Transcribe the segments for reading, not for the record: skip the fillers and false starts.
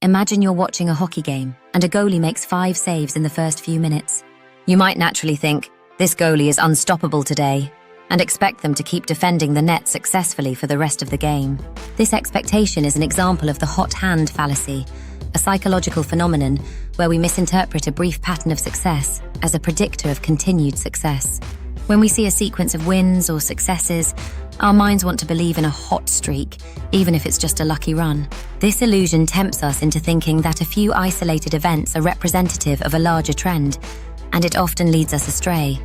Imagine you're watching a hockey game and a goalie makes 5 saves in the first few minutes. You might naturally think, this goalie is unstoppable today, and expect them to keep defending the net successfully for the rest of the game. This expectation is an example of the hot hand fallacy, a psychological phenomenon where we misinterpret a brief pattern of success as a predictor of continued success. When we see a sequence of wins or successes, our minds want to believe in a hot streak, even if it's just a lucky run. This illusion tempts us into thinking that a few isolated events are representative of a larger trend, and it often leads us astray,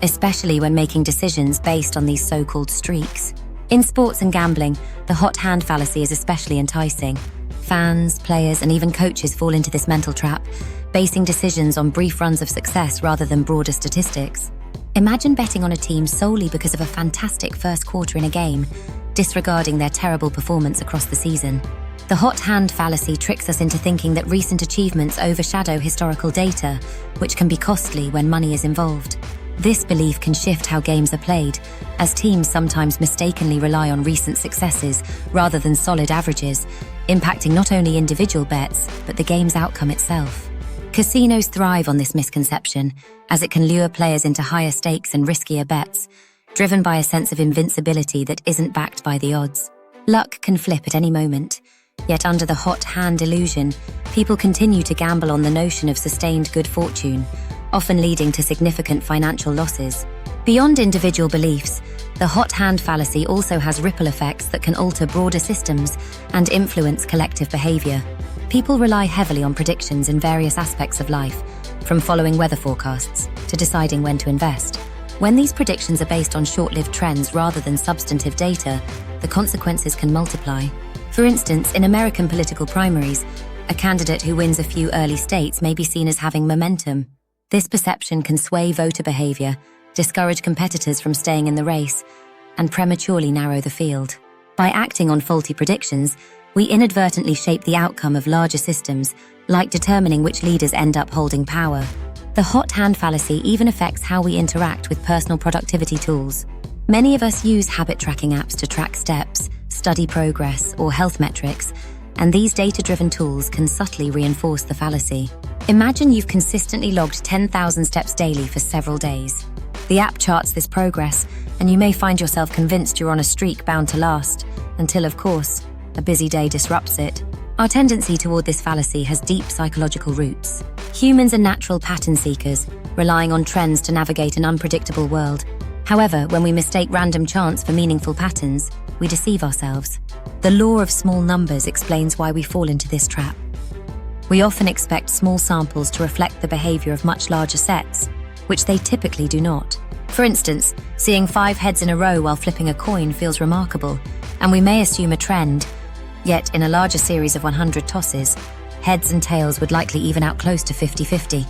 especially when making decisions based on these so-called streaks. In sports and gambling, the hot hand fallacy is especially enticing. Fans, players, and even coaches fall into this mental trap, basing decisions on brief runs of success rather than broader statistics. Imagine betting on a team solely because of a fantastic first quarter in a game, disregarding their terrible performance across the season. The hot hand fallacy tricks us into thinking that recent achievements overshadow historical data, which can be costly when money is involved. This belief can shift how games are played, as teams sometimes mistakenly rely on recent successes rather than solid averages, impacting not only individual bets, but the game's outcome itself. Casinos thrive on this misconception, as it can lure players into higher stakes and riskier bets, driven by a sense of invincibility that isn't backed by the odds. Luck can flip at any moment, yet under the hot hand illusion, people continue to gamble on the notion of sustained good fortune, often leading to significant financial losses. Beyond individual beliefs, the hot hand fallacy also has ripple effects that can alter broader systems and influence collective behavior. People rely heavily on predictions in various aspects of life, from following weather forecasts to deciding when to invest. When these predictions are based on short-lived trends rather than substantive data, the consequences can multiply. For instance, in American political primaries, a candidate who wins a few early states may be seen as having momentum. This perception can sway voter behavior, discourage competitors from staying in the race, and prematurely narrow the field. By acting on faulty predictions, we inadvertently shape the outcome of larger systems, like determining which leaders end up holding power. The hot hand fallacy even affects how we interact with personal productivity tools. Many of us use habit tracking apps to track steps, study progress, or health metrics, and these data-driven tools can subtly reinforce the fallacy. Imagine you've consistently logged 10,000 steps daily for several days. The app charts this progress, and you may find yourself convinced you're on a streak bound to last, until, of course, a busy day disrupts it. Our tendency toward this fallacy has deep psychological roots. Humans are natural pattern seekers, relying on trends to navigate an unpredictable world. However, when we mistake random chance for meaningful patterns, we deceive ourselves. The law of small numbers explains why we fall into this trap. We often expect small samples to reflect the behavior of much larger sets, which they typically do not. For instance, seeing 5 heads in a row while flipping a coin feels remarkable, and we may assume a trend. Yet, in a larger series of 100 tosses, heads and tails would likely even out close to 50-50.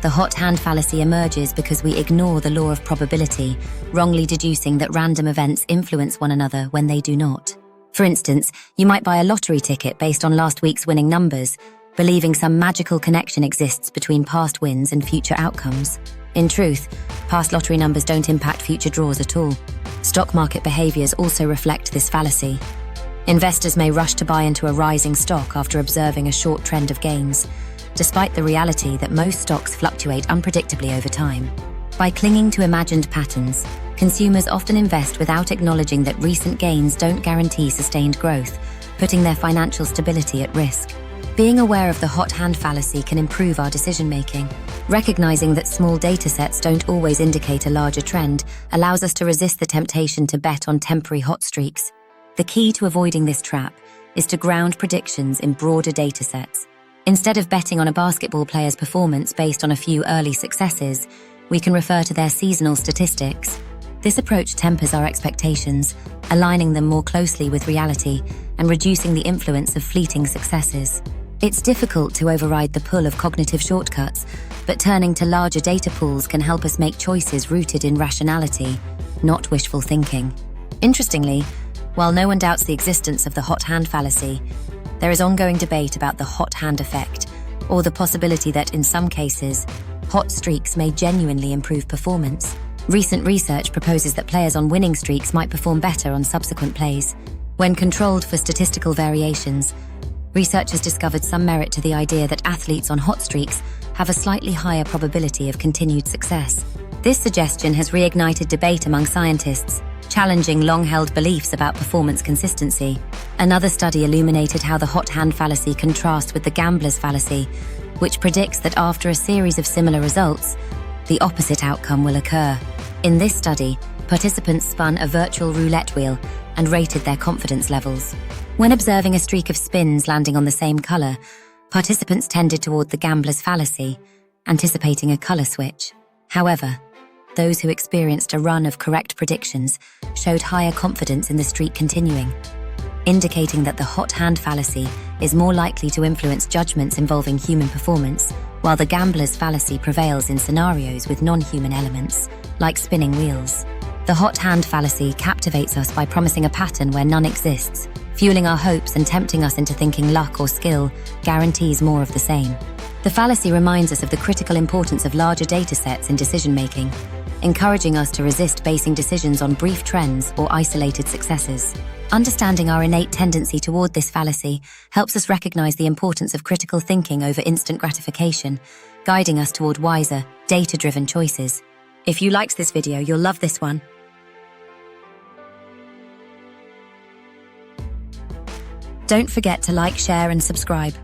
The hot hand fallacy emerges because we ignore the law of probability, wrongly deducing that random events influence one another when they do not. For instance, you might buy a lottery ticket based on last week's winning numbers, believing some magical connection exists between past wins and future outcomes. In truth, past lottery numbers don't impact future draws at all. Stock market behaviors also reflect this fallacy. Investors may rush to buy into a rising stock after observing a short trend of gains, despite the reality that most stocks fluctuate unpredictably over time. By clinging to imagined patterns, consumers often invest without acknowledging that recent gains don't guarantee sustained growth, putting their financial stability at risk. Being aware of the hot hand fallacy can improve our decision-making. Recognizing that small datasets don't always indicate a larger trend allows us to resist the temptation to bet on temporary hot streaks. The key to avoiding this trap is to ground predictions in broader datasets. Instead of betting on a basketball player's performance based on a few early successes, we can refer to their seasonal statistics. This approach tempers our expectations, aligning them more closely with reality and reducing the influence of fleeting successes. It's difficult to override the pull of cognitive shortcuts, but turning to larger data pools can help us make choices rooted in rationality, not wishful thinking. Interestingly, while no one doubts the existence of the hot hand fallacy, there is ongoing debate about the hot hand effect, or the possibility that, in some cases, hot streaks may genuinely improve performance. Recent research proposes that players on winning streaks might perform better on subsequent plays. When controlled for statistical variations, Researchers discovered some merit to the idea that athletes on hot streaks have a slightly higher probability of continued success. This suggestion has reignited debate among scientists, challenging long-held beliefs about performance consistency. Another study illuminated how the hot hand fallacy contrasts with the gambler's fallacy, which predicts that after a series of similar results, the opposite outcome will occur. In this study, participants spun a virtual roulette wheel and rated their confidence levels. When observing a streak of spins landing on the same color, participants tended toward the gambler's fallacy, anticipating a color switch. However, those who experienced a run of correct predictions showed higher confidence in the streak continuing, indicating that the hot hand fallacy is more likely to influence judgments involving human performance, while the gambler's fallacy prevails in scenarios with non-human elements, like spinning wheels. The hot hand fallacy captivates us by promising a pattern where none exists, fueling our hopes and tempting us into thinking luck or skill guarantees more of the same. The fallacy reminds us of the critical importance of larger data sets in decision-making, encouraging us to resist basing decisions on brief trends or isolated successes. Understanding our innate tendency toward this fallacy helps us recognize the importance of critical thinking over instant gratification, guiding us toward wiser, data-driven choices. If you liked this video, you'll love this one. Don't forget to like, share, and subscribe.